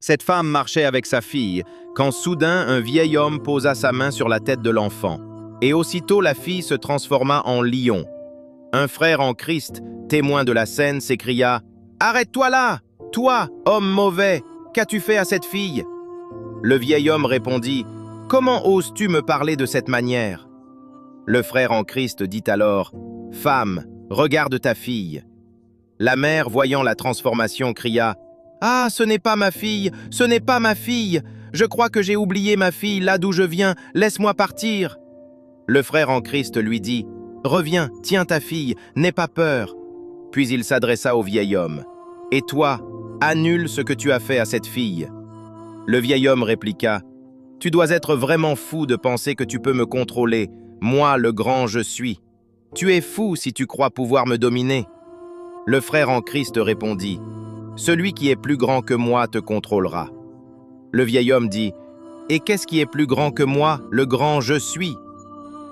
Cette femme marchait avec sa fille, quand soudain un vieil homme posa sa main sur la tête de l'enfant. Et aussitôt la fille se transforma en lion. Un frère en Christ, témoin de la scène, s'écria « Arrête-toi là! Toi, homme mauvais, qu'as-tu fait à cette fille ?» Le vieil homme répondit « Comment oses-tu me parler de cette manière ?» Le frère en Christ dit alors « Femme, regarde ta fille. » La mère, voyant la transformation, cria « Ah, ce n'est pas ma fille, ce n'est pas ma fille! Je crois que j'ai oublié ma fille là d'où je viens, laisse-moi partir !» Le frère en Christ lui dit « Reviens, tiens ta fille, n'aie pas peur. » Puis il s'adressa au vieil homme « Et toi, annule ce que tu as fait à cette fille. » Le vieil homme répliqua « Tu dois être vraiment fou de penser que tu peux me contrôler, moi le grand je suis. Tu es fou si tu crois pouvoir me dominer. » Le frère en Christ répondit « Celui qui est plus grand que moi te contrôlera. » Le vieil homme dit « Et qu'est-ce qui est plus grand que moi, le grand je suis?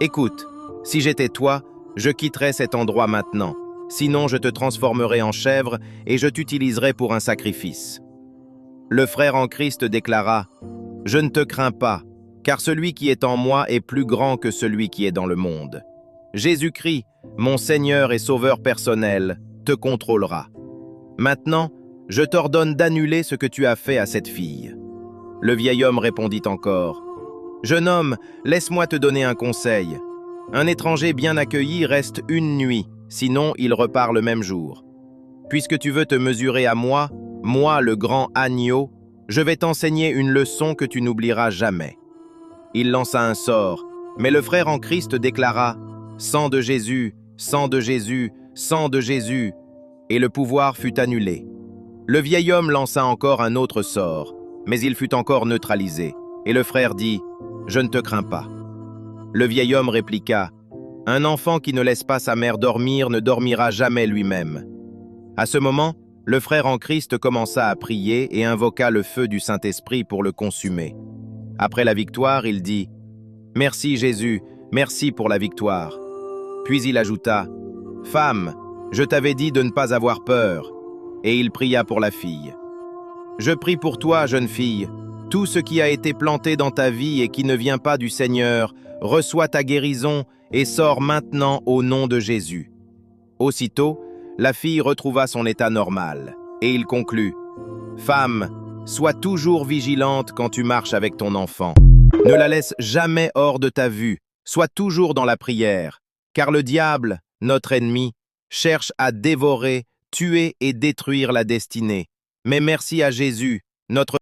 Écoute, si j'étais toi, je quitterais cet endroit maintenant. Sinon je te transformerai en chèvre et je t'utiliserai pour un sacrifice. » Le frère en Christ déclara « Je ne te crains pas, car celui qui est en moi est plus grand que celui qui est dans le monde. Jésus-Christ, mon Seigneur et Sauveur personnel, te contrôlera. Maintenant, je t'ordonne d'annuler ce que tu as fait à cette fille. » Le vieil homme répondit encore « Jeune homme, laisse-moi te donner un conseil. Un étranger bien accueilli reste une nuit, sinon il repart le même jour. Puisque tu veux te mesurer à moi, moi le grand agneau, je vais t'enseigner une leçon que tu n'oublieras jamais. » Il lança un sort, mais le frère en Christ déclara « Sang de Jésus, sang de Jésus, sang de Jésus !» et le pouvoir fut annulé. Le vieil homme lança encore un autre sort, mais il fut encore neutralisé, et le frère dit « Je ne te crains pas. » Le vieil homme répliqua « Un enfant qui ne laisse pas sa mère dormir ne dormira jamais lui-même. » À ce moment, le frère en Christ commença à prier et invoqua le feu du Saint-Esprit pour le consumer. Après la victoire, il dit « Merci Jésus, merci pour la victoire. » Puis il ajouta « Femme, je t'avais dit de ne pas avoir peur. » Et il pria pour la fille. « Je prie pour toi, jeune fille. Tout ce qui a été planté dans ta vie et qui ne vient pas du Seigneur, reçois ta guérison et sors maintenant au nom de Jésus. » Aussitôt, la fille retrouva son état normal, et il conclut « Femme, sois toujours vigilante quand tu marches avec ton enfant. Ne la laisse jamais hors de ta vue, sois toujours dans la prière, car le diable, notre ennemi, cherche à dévorer, tuer et détruire la destinée. Mais merci à Jésus, notre